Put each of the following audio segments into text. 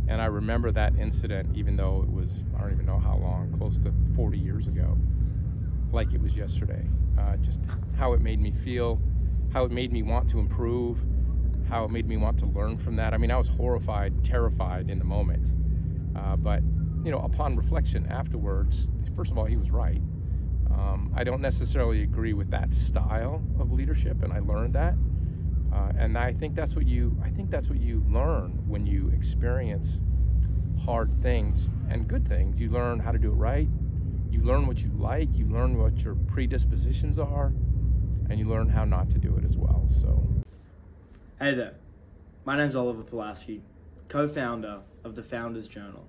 And I remember that incident, even though it was, I don't even know how long, close to 40 years ago, like it was yesterday. Just how it made me feel, how it made me want to improve, how it made me want to learn from that. I mean, I was horrified, terrified in the moment. But, upon reflection afterwards, first of all, he was right. I don't necessarily agree with that style of leadership, and I learned that. And I think that's what you learn when you experience hard things and good things. You learn how to do it right. You learn what you like. You learn what your predispositions are, and you learn how not to do it as well. So, hey there, my name's Oliver Pulaski, co-founder of the Founders Journal.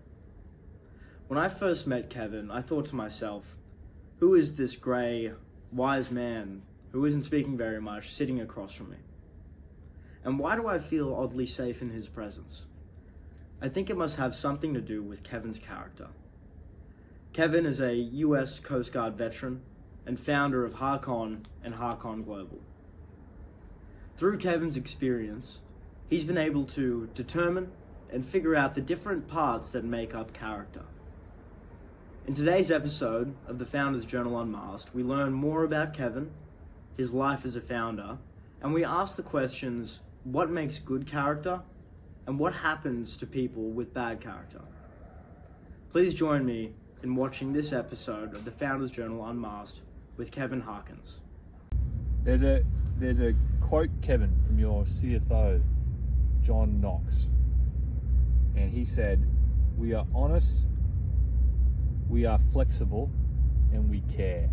When I first met Kevin, I thought to myself, who is this grey, wise man who isn't speaking very much sitting across from me? And why do I feel oddly safe in his presence? I think it must have something to do with Kevin's character. Kevin is a US Coast Guard veteran and founder of Harkcon and Harkcon Global. Through Kevin's experience, he's been able to determine and figure out the different parts that make up character. In today's episode of the Founders Journal Unmasked, we learn more about Kevin, his life as a founder, and we ask the questions, what makes good character, and what happens to people with bad character? Please join me in watching this episode of the Founders Journal Unmasked with Kevin Harkins. There's a quote, Kevin, from your CFO, John Knox, and he said, "We are honest, we are flexible, and we care."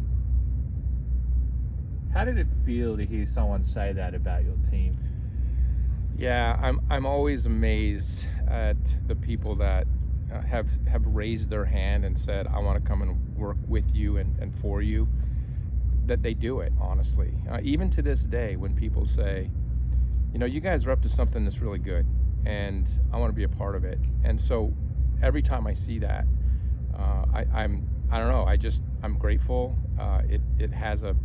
How did it feel to hear someone say that about your team? yeah, I'm always amazed at the people that have raised their hand and said, I want to come and work with you and for you, that they do it, honestly. Even to this day, when people say, you guys are up to something that's really good, and I want to be a part of it. And so every time I see that, I don't know, I'm grateful. It has a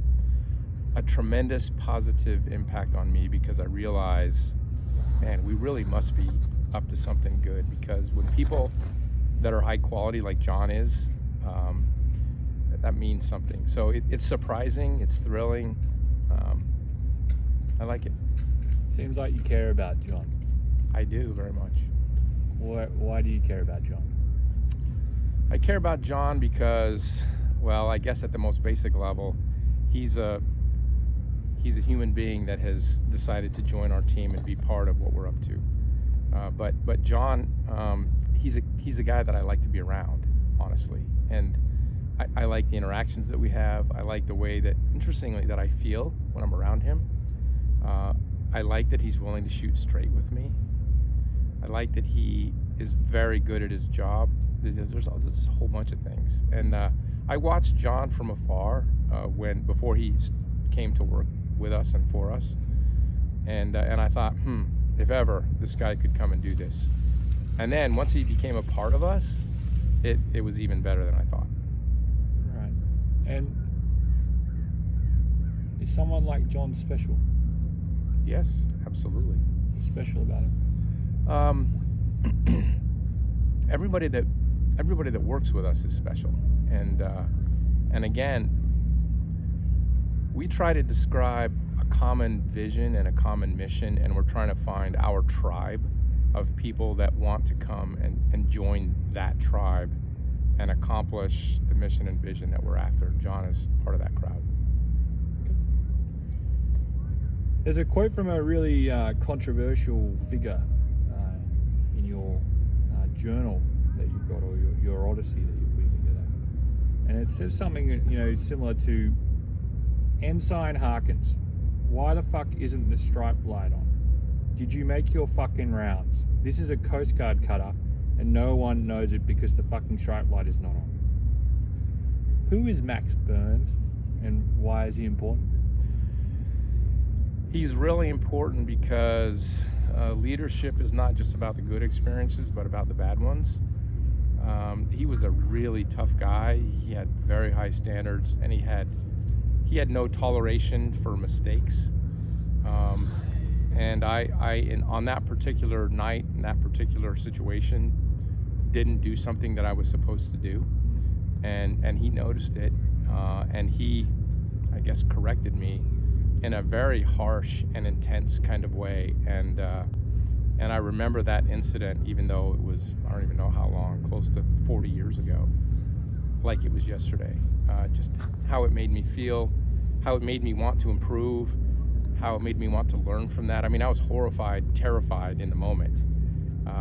tremendous positive impact on me, because I realize, man, we really must be up to something good, because when people that are high quality like John is, that means something. So it's surprising, it's thrilling. I like it. Seems like you care about John. I do, very much. Why do you care about John? I care about John because, well, I guess at the most basic level, he's a human being that has decided to join our team and be part of what we're up to. But John, he's a guy that I like to be around, honestly. And I like the interactions that we have. I like the way that, interestingly, that I feel when I'm around him. I like that he's willing to shoot straight with me. I like that he is very good at his job. There's a whole bunch of things. And I watched John from afar before he came to work with us and for us. And I thought, if ever this guy could come and do this. And then once he became a part of us, it was even better than I thought. Right. And is someone like John special? Yes, absolutely. What's special about him? Everybody that works with us is special. And again, we try to describe a common vision and a common mission, and we're trying to find our tribe of people that want to come and join that tribe and accomplish the mission and vision that we're after. John is part of that crowd. There's a quote from a really controversial figure in your journal that you've got, or your odyssey that you're putting together, and it says something similar to, Ensign Harkins, why the fuck isn't the stripe light on? Did you make your fucking rounds? This is a Coast Guard cutter, and no one knows it because the fucking stripe light is not on. Who is Max Burns, and why is he important? He's really important because leadership is not just about the good experiences, but about the bad ones. He was a really tough guy. He had very high standards, and he had no toleration for mistakes. And on that particular night, in that particular situation, didn't do something that I was supposed to do, and he noticed it, and he, I guess, corrected me in a very harsh and intense kind of way, and I remember that incident, even though it was, I don't even know how long, close to 40 years ago, like it was yesterday. Just how it made me feel, how it made me want to improve, how it made me want to learn from that. I mean, I was horrified, terrified in the moment,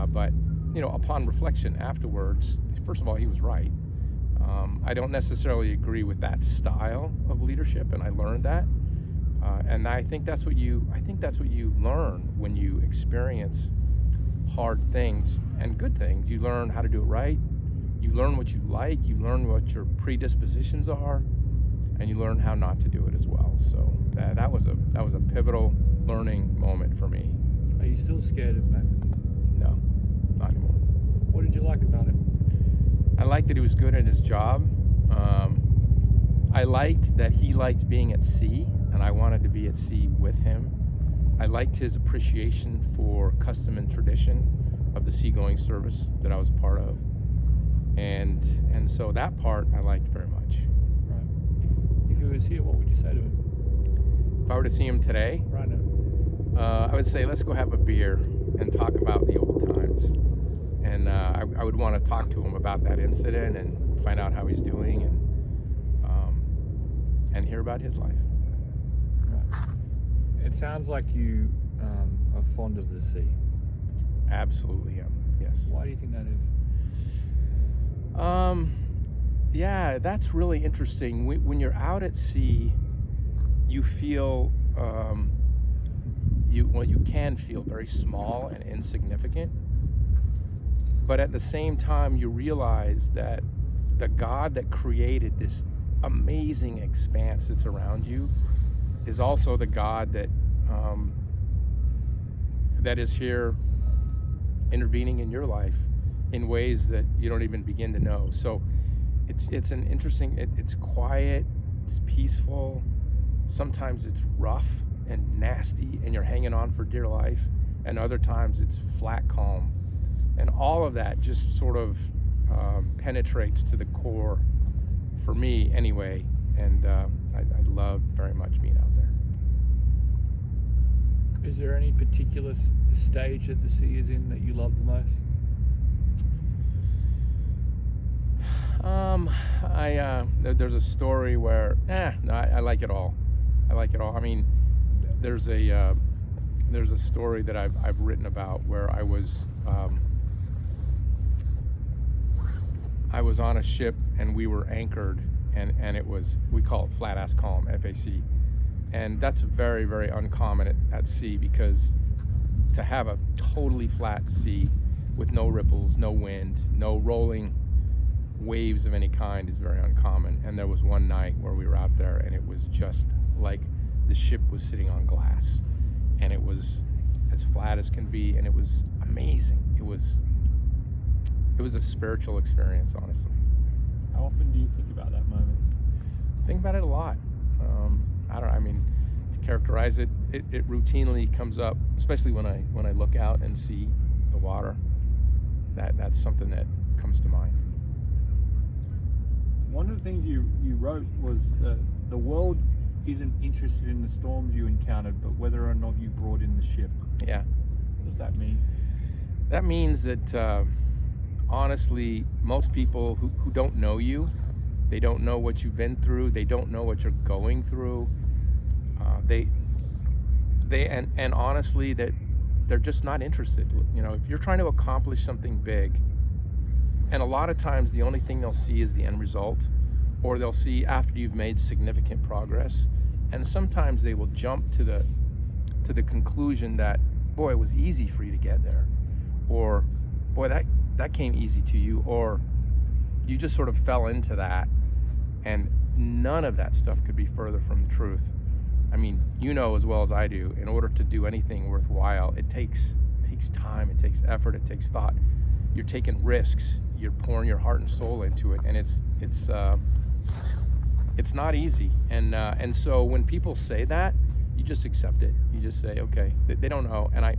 but upon reflection afterwards, first of all, he was right. I don't necessarily agree with that style of leadership, and I learned that. And I think that's what you learn when you experience hard things and good things. You learn how to do it right. You learn what you like. You learn what your predispositions are, and you learn how not to do it as well. So that was a pivotal learning moment for me. Are you still scared of Max? No, not anymore. What did you like about him? I liked that he was good at his job. I liked that he liked being at sea, and I wanted to be at sea with him. I liked his appreciation for custom and tradition of the seagoing service that I was a part of. And so that part I liked very much. Right. If he was here, what would you say to him? If I were to see him today, Right now. I would say, let's go have a beer and talk about the old times. And I would want to talk to him about that incident and find out how he's doing, and hear about his life. Right. It sounds like you are fond of the sea. Absolutely am. Yes. Why do you think that is? Yeah, that's really interesting. When you're out at sea, you feel you can feel very small and insignificant, but at the same time you realize that the God that created this amazing expanse that's around you is also the God that that is here intervening in your life in ways that you don't even begin to know. So it's an interesting, it's quiet, it's peaceful, sometimes it's rough and nasty and you're hanging on for dear life, and other times it's flat calm, and all of that just sort of penetrates to the core for me anyway, and I love very much being out there. Is there any particular stage that the sea is in that you love the most? There's a story where no, I like it all. I like it all. I mean, there's a story that I've written about where I was on a ship and we were anchored, and it was, we call it flat ass calm, FAC, and that's very, very uncommon at sea, because to have a totally flat sea with no ripples, no wind, no rolling waves of any kind is very uncommon. And there was one night where we were out there and it was just like the ship was sitting on glass, and it was as flat as can be, and it was amazing. It was a spiritual experience, honestly. How often do you think about that moment? Think about it a lot. I mean, to characterize it routinely comes up, especially when I look out and see the water. That's something that comes to mind. One of the things you wrote was that the world isn't interested in the storms you encountered, but whether or not you brought in the ship. Yeah. What does that mean? That means that honestly, most people who don't know you, they don't know what you've been through, they don't know what you're going through, and honestly, that they're just not interested. You know, if you're trying to accomplish something big, and a lot of times the only thing they'll see is the end result, or they'll see after you've made significant progress, and sometimes they will jump to the conclusion that, boy, it was easy for you to get there, or boy, that came easy to you, or you just sort of fell into that. And none of that stuff could be further from the truth. I mean, you know as well as I do, in order to do anything worthwhile, it takes time, it takes effort, it takes thought. You're taking risks, you're pouring your heart and soul into it, and it's not easy. And so when people say that, you just accept it. You just say, okay, they don't know, and I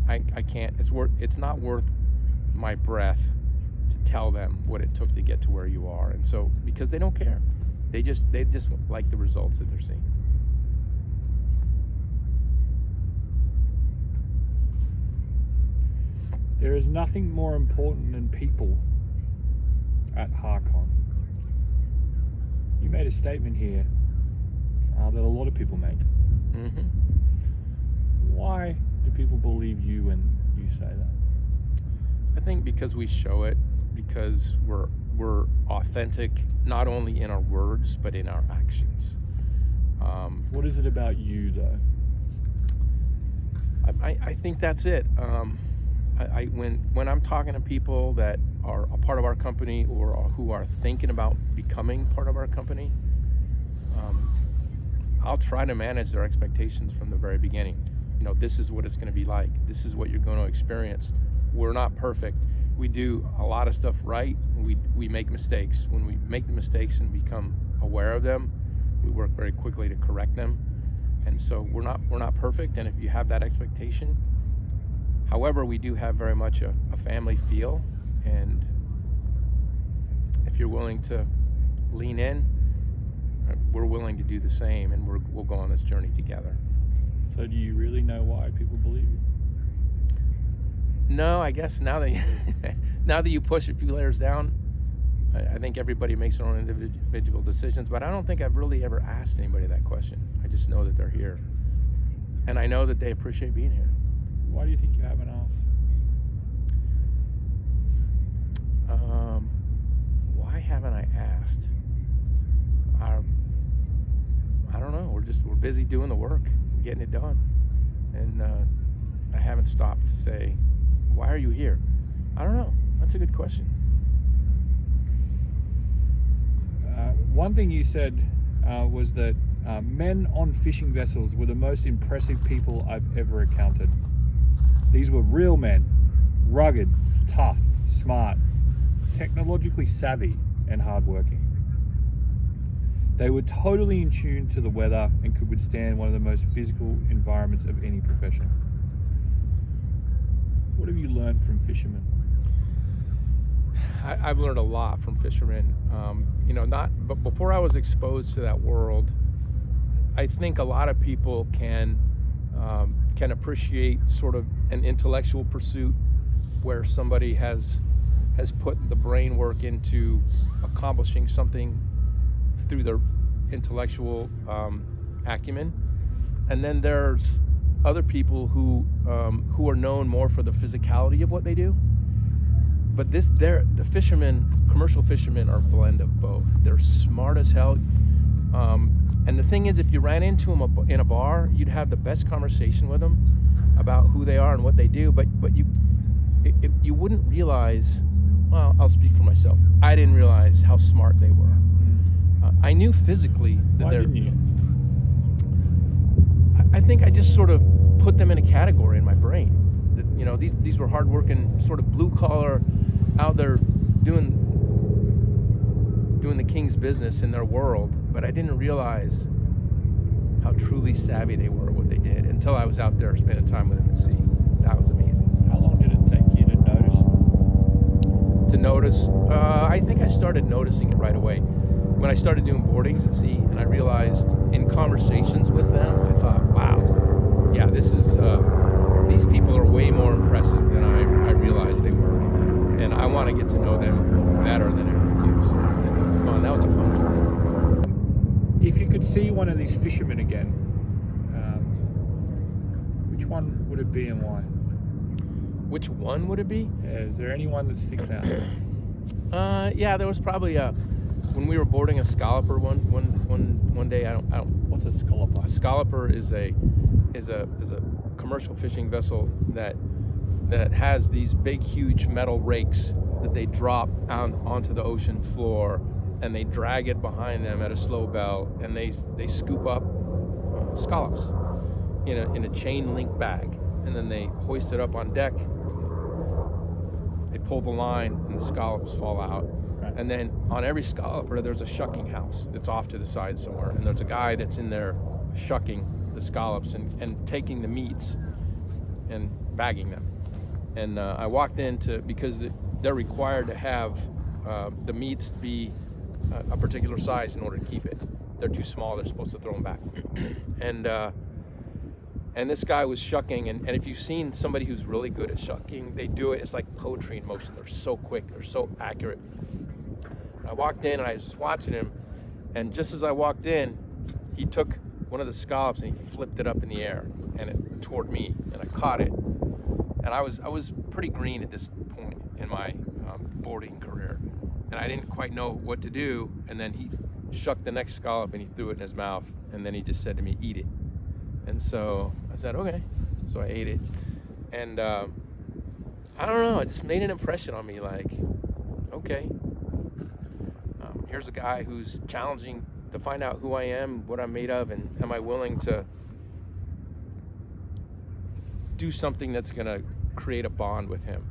can't. It's not worth my breath tell them what it took to get to where you are. And so, because they don't care, they just like the results that they're seeing. There is nothing more important than people at Harkcon. You made a statement here that a lot of people make. Mm-hmm. Why do people believe you when you say that? I think because we show it, because we're authentic, not only in our words but in our actions. What is it about you, though? I think that's it. When I'm talking to people that are a part of our company or who are thinking about becoming part of our company, I'll try to manage their expectations from the very beginning. You know, this is what it's going to be like. This is what you're going to experience. We're not perfect. We do a lot of stuff right. We make mistakes. When we make the mistakes and become aware of them, we work very quickly to correct them. And so we're not perfect. And if you have that expectation, however, we do have very much a family feel. And if you're willing to lean in, we're willing to do the same, and we'll go on this journey together. So do you really know why people believe you? No, I guess now that you push a few layers down, I think everybody makes their own individual decisions, but I don't think I've really ever asked anybody that question. I just know that they're here, and I know that they appreciate being here. Why do you think you haven't asked? Why haven't I asked? I don't know. We're busy doing the work, getting it done, and I haven't stopped to say, why are you here? I don't know. That's a good question. One thing you said was that men on fishing vessels were the most impressive people I've ever encountered. These were real men, rugged, tough, smart, technologically savvy, and hardworking. They were totally in tune to the weather and could withstand one of the most physical environments of any profession. What have you learned from fishermen? I've learned a lot from fishermen. But before I was exposed to that world, I think a lot of people can appreciate sort of an intellectual pursuit where somebody has put the brain work into accomplishing something through their intellectual acumen, and then there's other people who are known more for the physicality of what they do. But the commercial fishermen are a blend of both. They're smart as hell, and the thing is, if you ran into them in a bar, you'd have the best conversation with them about who they are and what they do. But you wouldn't realize. Well, I'll speak for myself. I didn't realize how smart they were. I knew physically that Why didn't you? I think I just sort of put them in a category in my brain. That, these were hardworking, sort of blue collar, out there doing the king's business in their world. But I didn't realize how truly savvy they were at what they did until I was out there spending time with them at sea. That was amazing. How long did it take you to notice? I think I started noticing it right away. When I started doing boardings at sea, and I realized in conversations with them, I thought, wow, yeah, these people are way more impressive than I realized they were. And I want to get to know them better than I ever do. So it was fun. That was a fun journey. If you could see one of these fishermen again, which one would it be and why? Which one would it be? Yeah, is there anyone that sticks out? Yeah, there was probably when we were boarding a scalloper one day. I don't. What's a scalloper? A scalloper is a commercial fishing vessel that has these big, huge metal rakes that they drop onto the ocean floor, and they drag it behind them at a slow bell, and they scoop up scallops in a chain link bag, and then they hoist it up on deck. They pull the line, and the scallops fall out. Right. And then on every scalloper, there's a shucking house that's off to the side somewhere, and there's a guy that's in there shucking the scallops and taking the meats and bagging them. And I walked into, because they're required to have the meats be a particular size in order to keep it. They're too small, they're supposed to throw them back. And this guy was shucking, and if you've seen somebody who's really good at shucking, they do it, it's like poetry in motion. They're so quick, they're so accurate. I walked in and I was just watching him, and just as I walked in, he took one of the scallops and he flipped it up in the air and it toward me, and I caught it. And I was pretty green at this point in my boarding career, and I didn't quite know what to do. And then he shucked the next scallop and he threw it in his mouth, and then he just said to me, "Eat it." And so I said, "Okay." So I ate it, and I don't know, it just made an impression on me, like, okay, here's a guy who's challenging to find out who I am, what I'm made of, and am I willing to do something that's gonna create a bond with him.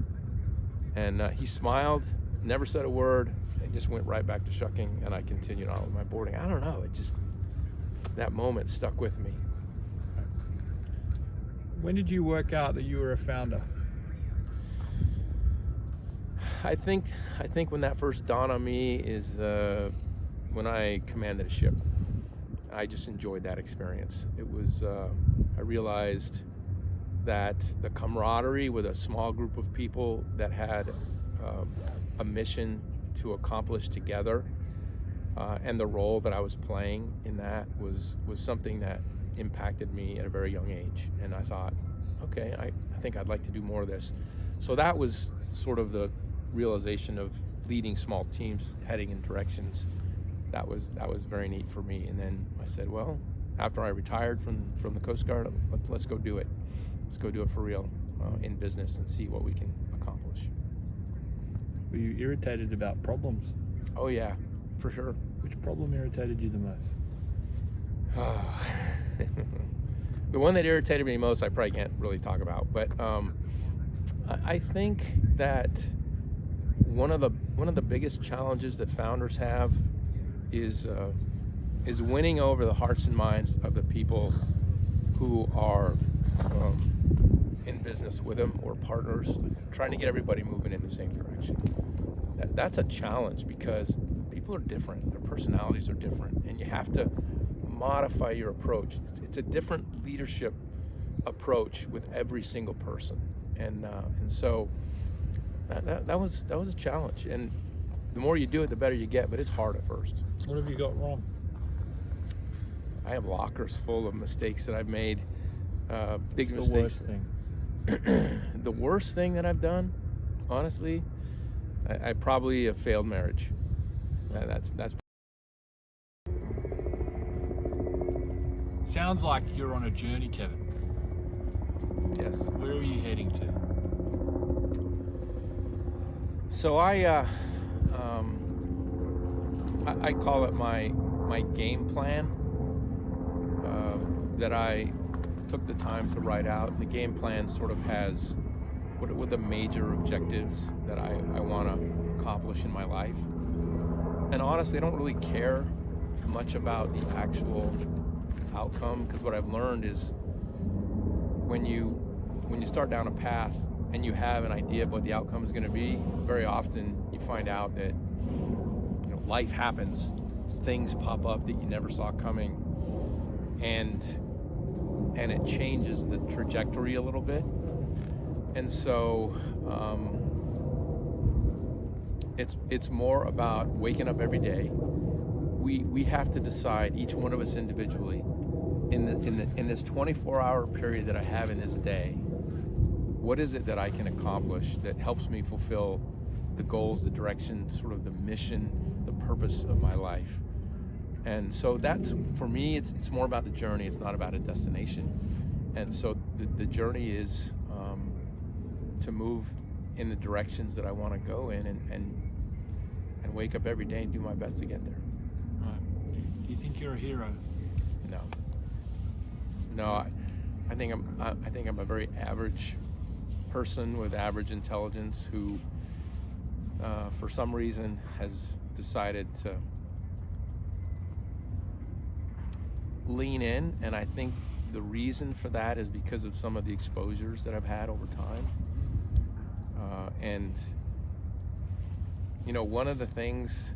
And he smiled, never said a word, and just went right back to shucking, and I continued on with my boarding. I don't know, it just, that moment stuck with me. When did you work out that you were a founder? I think when that first dawned on me is when I commanded a ship. I just enjoyed that experience. It was, I realized that the camaraderie with a small group of people that had a mission to accomplish together, and the role that I was playing in that was something that impacted me at a very young age. And I thought, okay, I think I'd like to do more of this. So that was sort of the realization of leading small teams, heading in directions. That was very neat for me. And then I said, well, after I retired from the Coast Guard, let's go do it. Let's go do it for real in business and see what we can accomplish. Were you irritated about problems? Oh yeah, for sure. Which problem irritated you the most? The one that irritated me most, I probably can't really talk about, but I think that one of the biggest challenges that founders have is winning over the hearts and minds of the people who are in business with them, or partners, trying to get everybody moving in the same direction. That's a challenge, because people are different, their personalities are different, and you have to modify your approach. It's a different leadership approach with every single person, and so that was a challenge. And the more you do it, the better you get, but it's hard at first. What have you got wrong? I have lockers full of mistakes that I've made, big What's mistakes. the worst thing? The worst thing that I've done, honestly, I probably have failed marriage. That's Sounds like you're on a journey, Kevin. yes. Where are you heading to? So I call it my game plan that I took the time to write out. The game plan sort of has what the major objectives that I want to accomplish in my life. And honestly, I don't really care much about the actual outcome, because what I've learned is when you start down a path and you have an idea of what the outcome is going to be, very often you find out that life happens, things pop up that you never saw coming, and it changes the trajectory a little bit. And so it's more about waking up every day. We have to decide, each one of us individually, in this 24-hour period that I have in this day, what is it that I can accomplish that helps me fulfill the goals, the direction, sort of the mission, the purpose of my life. And so that's, for me, it's more about the journey. It's not about a destination. And so the journey is to move in the directions that I want to go in, and wake up every day and do my best to get there. Right. Do you think you're a hero? No, I think I'm a very average person with average intelligence who, for some reason, has decided to lean in, and I think the reason for that is because of some of the exposures that I've had over time, and one of the things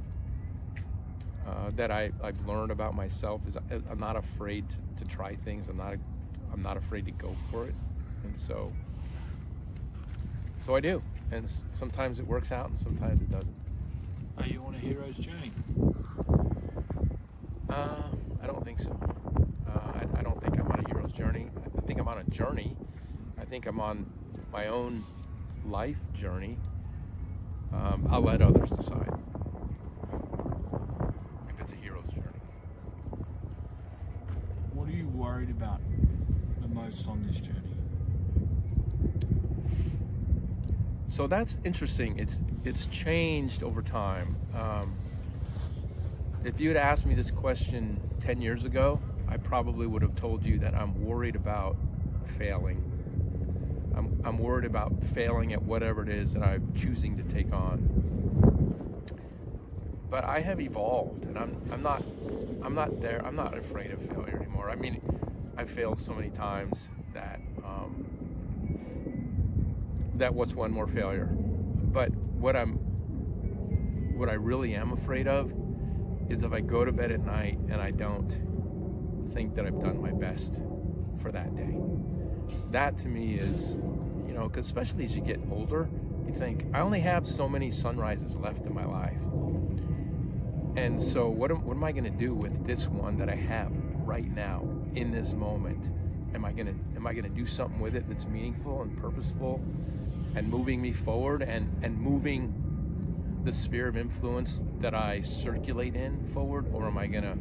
that I've learned about myself is I'm not afraid to try things. I'm not afraid to go for it, and so I do. And sometimes it works out, and sometimes it doesn't. Are you on a hero's journey? I don't think so. I don't think I'm on a hero's journey. I think I'm on a journey. I think I'm on my own life journey. I'll let others decide if it's a hero's journey. What are you worried about the most on this journey? So that's interesting. It's changed over time. If you had asked me this question 10 years ago, I probably would have told you that I'm worried about failing. I'm worried about failing at whatever it is that I'm choosing to take on. But I have evolved, and I'm not there. I'm not afraid of failure anymore. I mean, I've failed so many times that what's one more failure. But what I really am afraid of is if I go to bed at night and I don't think that I've done my best for that day. That to me is, because especially as you get older, you think, I only have so many sunrises left in my life. And so what am I going to do with this one that I have right now in this moment? Am I going to do something with it that's meaningful and purposeful and moving me forward and moving the sphere of influence that I circulate in forward, or am I going to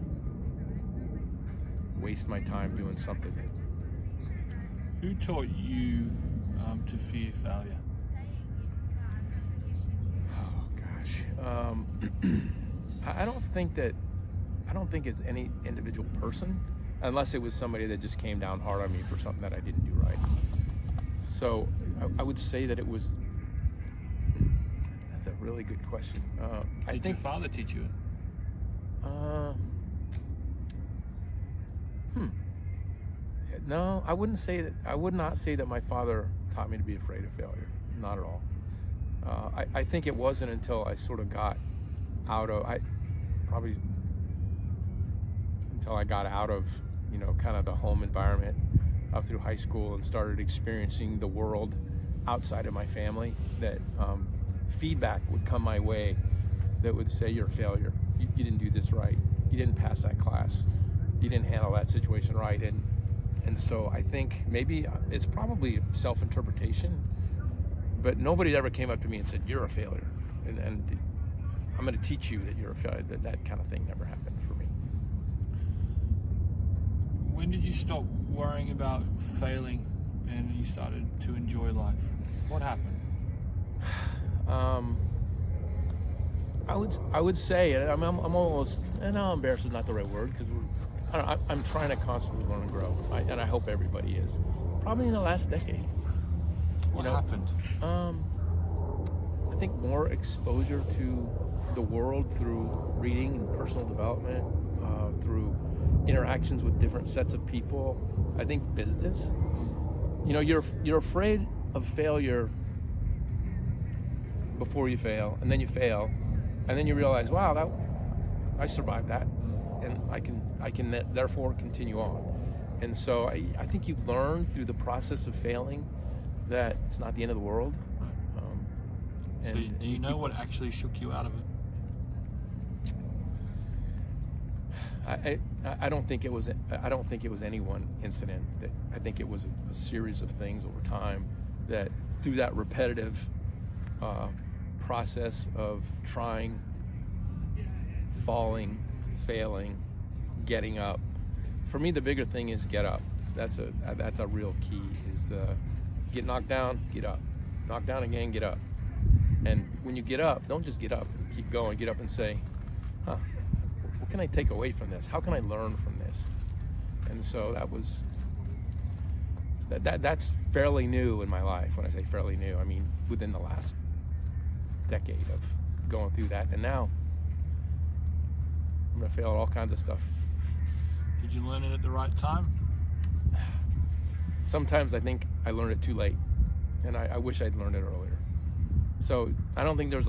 waste my time doing something that... Who taught you to fear failure? Oh gosh, I don't think it's any individual person, unless it was somebody that just came down hard on me for something that I didn't do right. So I would say that it was. That's a really good question. Did your father teach you it? No, I wouldn't say that. I would not say that my father taught me to be afraid of failure. Not at all. I think it wasn't until I sort of got out of, until I got out of, kind of the home environment up through high school and started experiencing the world outside of my family, that feedback would come my way that would say, you're a failure. You didn't do this right. You didn't pass that class. You didn't handle that situation right. And so I think maybe it's probably self-interpretation, but nobody ever came up to me and said, you're a failure. And I'm going to teach you that you're a failure. That kind of thing never happened for me. When did you stop worrying about failing and you started to enjoy life? What happened? I would say, I'm almost, and now embarrassed is not the right word, because I'm trying to constantly learn and grow, and I hope everybody is. Probably in the last decade. What happened? I think more exposure to the world through reading and personal development, through interactions with different sets of people. I think business. You're afraid of failure before you fail, and then you fail, and then you realize, wow, I survived that, and I can therefore continue on. And so I think you learn through the process of failing that it's not the end of the world. So do you know what actually shook you out of it? I don't think it was any one incident. I think it was a series of things over time that, through that repetitive process of trying, falling, failing, getting up. For me, the bigger thing is get up. That's a real key. Is get knocked down, get up, knock down again, get up. And when you get up, don't just get up and keep going. Get up and say, what can I take away from this? How can I learn from this? And so that's fairly new in my life. When I say fairly new, I mean within the last decade of going through that. And now I'm gonna fail at all kinds of stuff. Did you learn it at the right time? Sometimes I think I learned it too late, and I wish I'd learned it earlier. So I don't think there's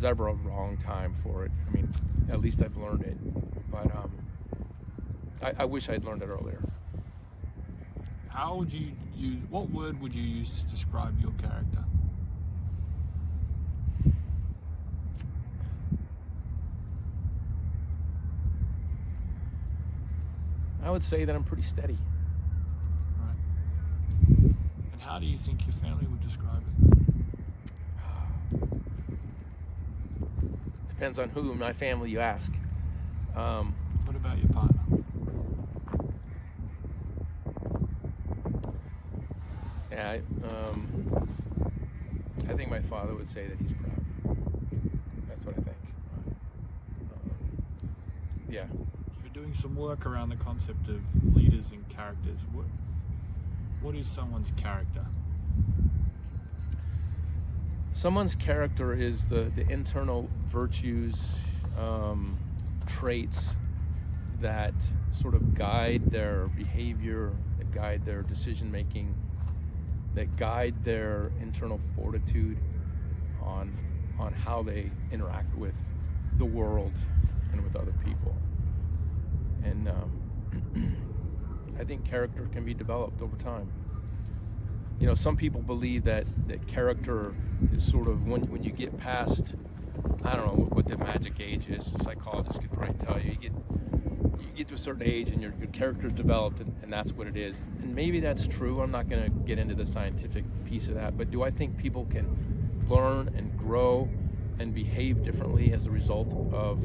ever a wrong time for it. I mean, at least I've learned it, but I wish I'd learned it earlier. How would you use, what word would you use to describe your character? I would say that I'm pretty steady. Right. And how do you think your family would describe it? Depends on who in my family you ask. What about your partner? Yeah, I think my father would say that he's proud. That's what I think. Yeah. You're doing some work around the concept of leaders and characters. What is someone's character? Someone's character is the internal virtues, traits that sort of guide their behavior, that guide their decision making, that guide their internal fortitude on how they interact with the world and with other people. And I think character can be developed over time. You know, some people believe that character is sort of when you get past, I don't know what the magic age is. Psychologists could probably tell you. You get to a certain age and your character is developed, and that's what it is. And maybe that's true. I'm not going to get into the scientific piece of that. But do I think people can learn and grow and behave differently as a result of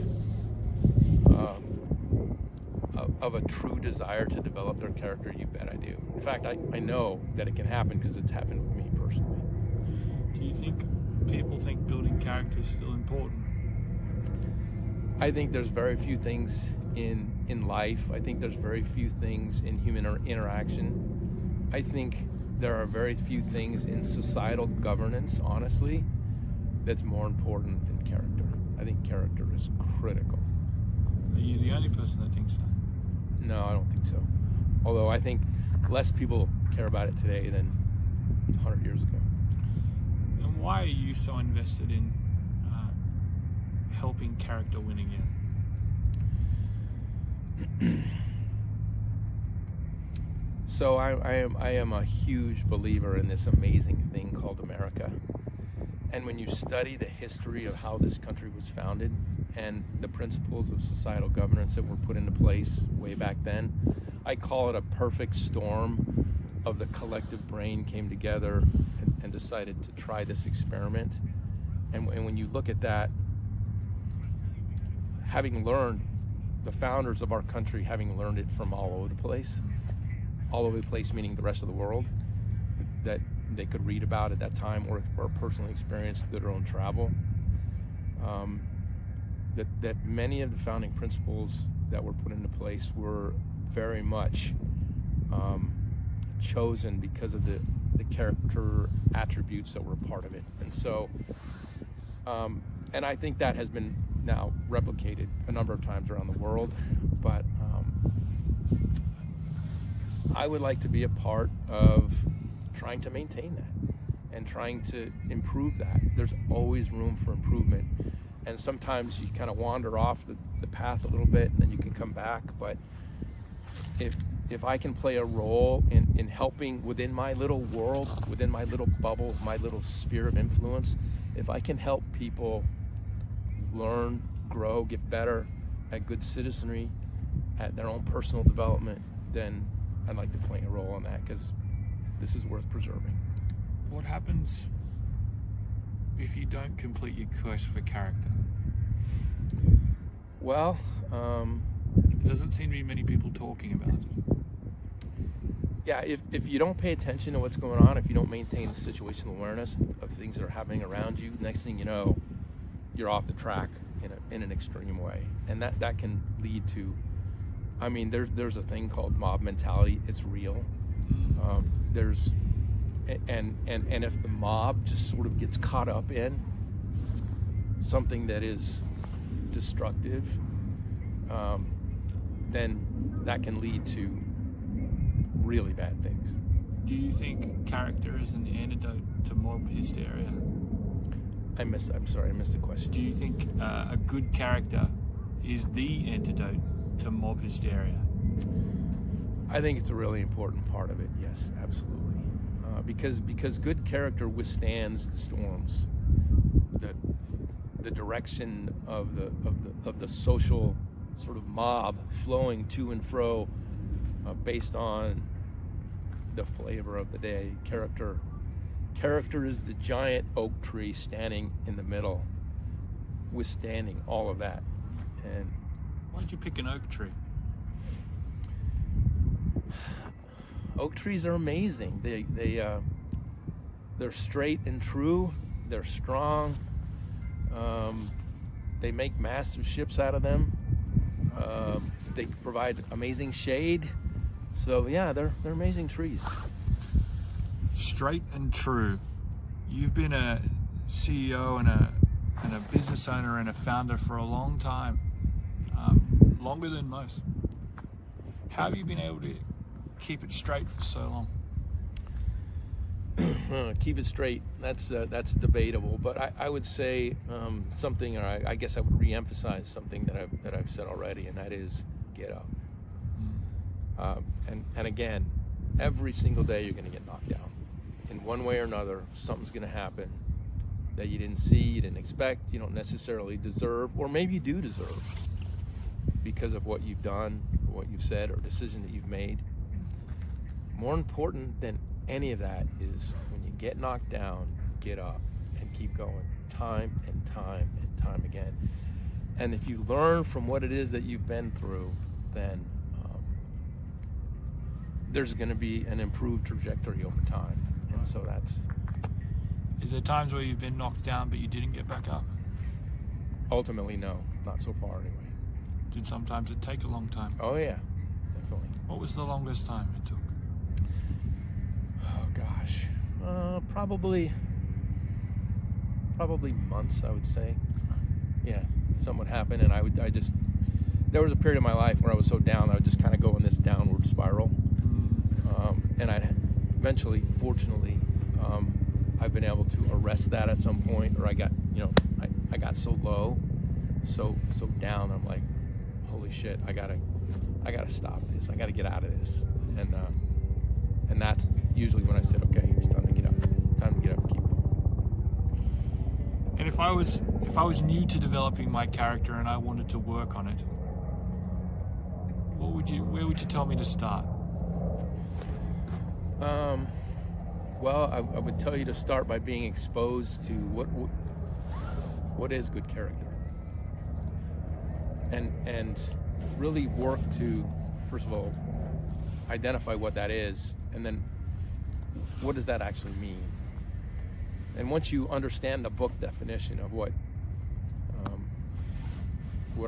a true desire to develop their character? You bet I do. In fact, I know that it can happen because it's happened with me personally. Do you think people think building character is still important? I think there's very few things in life. I think there's very few things in human interaction. I think there are very few things in societal governance, honestly, that's more important than character. I think character is critical. Are you the only person that thinks so? No, I don't think so. Although I think less people care about it today than 100 years ago. And why are you so invested in helping character win again? So I am a huge believer in this amazing thing called America. And when you study the history of how this country was founded and the principles of societal governance that were put into place way back then, I call it a perfect storm of the collective brain came together and decided to try this experiment. And when you look at that, having learned, the founders of our country having learned it from all over the place meaning the rest of the world, that they could read about at that time or personally experience through their own travel, that many of the founding principles that were put into place were very much chosen because of the character attributes that were a part of it. And so, and I think that has been now replicated a number of times around the world, but I would like to be a part of trying to maintain that and trying to improve that. There's always room for improvement, and sometimes you kind of wander off the path a little bit and then you can come back. But if I can play a role in helping within my little world, within my little bubble, my little sphere of influence, if I can help people learn, grow, get better at good citizenry, at their own personal development, then I'd like to play a role in that, because this is worth preserving. What happens if you don't complete your quest for character? Well, there doesn't seem to be many people talking about it. Yeah, if you don't pay attention to what's going on, if you don't maintain the situational awareness of things that are happening around you, next thing you know, you're off the track in an extreme way, and that can lead to, I mean, there's a thing called mob mentality. It's real. There's and if the mob just sort of gets caught up in something that is destructive, then that can lead to really bad things. Do you think character is an antidote to mob hysteria? I'm sorry, I missed the question. Do you think a good character is the antidote to mob hysteria? I think it's a really important part of it. Yes, absolutely. Because good character withstands the storms, the direction of the social sort of mob flowing to and fro, based on the flavor of the day. Character is the giant oak tree standing in the middle, withstanding all of that. And why did you pick an oak tree? Oak trees are amazing. They're straight and true. They're strong. They make massive ships out of them. They provide amazing shade. So yeah, they're amazing trees. Straight and true. You've been a CEO and a business owner and a founder for a long time, longer than most. How have you been able to keep it straight for so long? Keep it straight. That's debatable, but I would say something, or I guess I would re-emphasize something that I've said already, and that is get up. And again, every single day you're going to get knocked down in one way or another. Something's going to happen that you didn't see, you didn't expect, you don't necessarily deserve, or maybe you do deserve because of what you've done, or what you've said, or a decision that you've made. More important than any of that is when you get knocked down, get up and keep going, time and time and time again. And if you learn from what it is that you've been through, then there's going to be an improved trajectory over time. And so that's... Is there times where you've been knocked down but you didn't get back up? Ultimately, no. Not so far anyway. Did sometimes it take a long time? Oh yeah, definitely. What was the longest time it took? Oh gosh, probably months, I would say. Yeah, something would happen, and there was a period of my life where I was so down, I would just kind of go in this downward spiral. And I'd eventually, fortunately, I've been able to arrest that at some point, or I got so low, so down. I'm like, holy shit, I gotta stop this. I gotta get out of this. And that's usually when I said, okay, it's time to get up. Time to get up and keep going. And if I was new to developing my character and I wanted to work on it, where would you tell me to start? Well, I would tell you to start by being exposed to what is good character, and really work to, first of all, identify what that is, and then what does that actually mean. And once you understand the book definition of what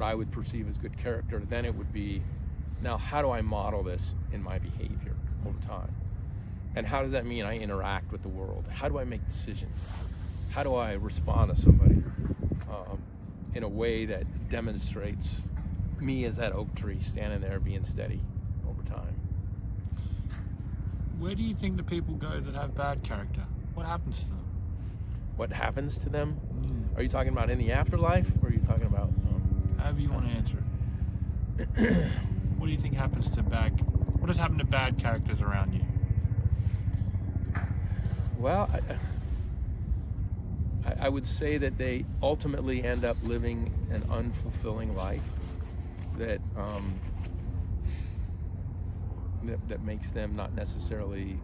I would perceive as good character, then it would be, now how do I model this in my behavior over time? And how does that mean I interact with the world? How do I make decisions? How do I respond to somebody in a way that demonstrates me as that oak tree standing there being steady over time? Where do you think the people go that have bad character? What happens to them? What happens to them? Are you talking about in the afterlife, or are you talking about... However you want to answer it. What do you think happens to what has happened to bad characters around you? Well, I would say that they ultimately end up living an unfulfilling life that that makes them not necessarily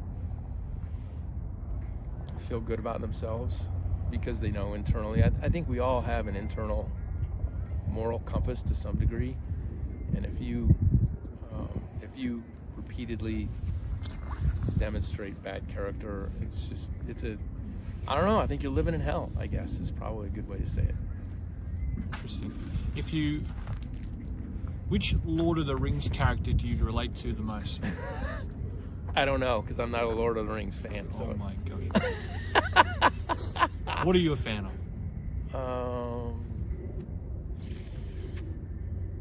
feel good about themselves, because they know internally. I think we all have an internal moral compass to some degree, and if you repeatedly demonstrate bad character, I don't know, I think you're living in hell, I guess, is probably a good way to say it. Interesting. Which Lord of the Rings character do you relate to the most? I don't know, because I'm not a Lord of the Rings fan. So. Oh my gosh. What are you a fan of?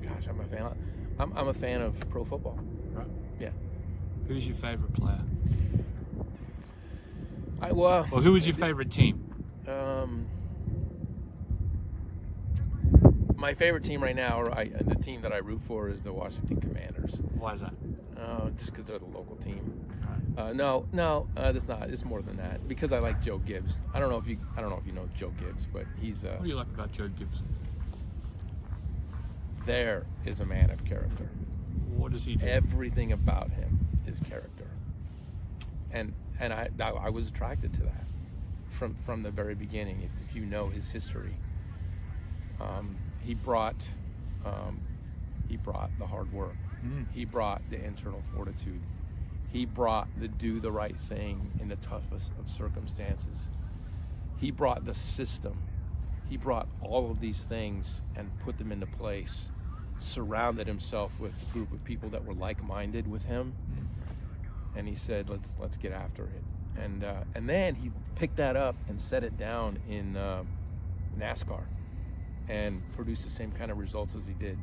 Gosh, I'm a fan of pro football. Right. Yeah. Who's your favorite player? Well, Or who was your favorite team? My favorite team right now, the team that I root for, is the Washington Commanders. Why is that? Just because they're the local team. Right. No, that's not. It's more than that. Because I like Joe Gibbs. I don't know if you know Joe Gibbs, but he's. What do you like about Joe Gibbs? There is a man of character. What does he do? Everything about him is character, and I was attracted to that from the very beginning. If you know his history, he brought the hard work. He brought the internal fortitude. He brought the do the right thing in the toughest of circumstances. He brought the system. He brought all of these things and put them into place. Surrounded himself with a group of people that were like-minded with him, and he said, "Let's get after it." And then he picked that up and set it down in NASCAR, and produced the same kind of results as he did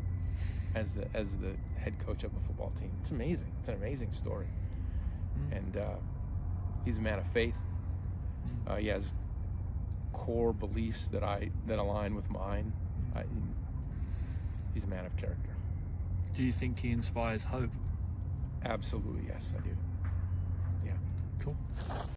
as the head coach of a football team. It's amazing. It's an amazing story, and he's a man of faith. He has core beliefs that align with mine. He's a man of character. Do you think he inspires hope? Absolutely, yes, I do. Yeah. Cool.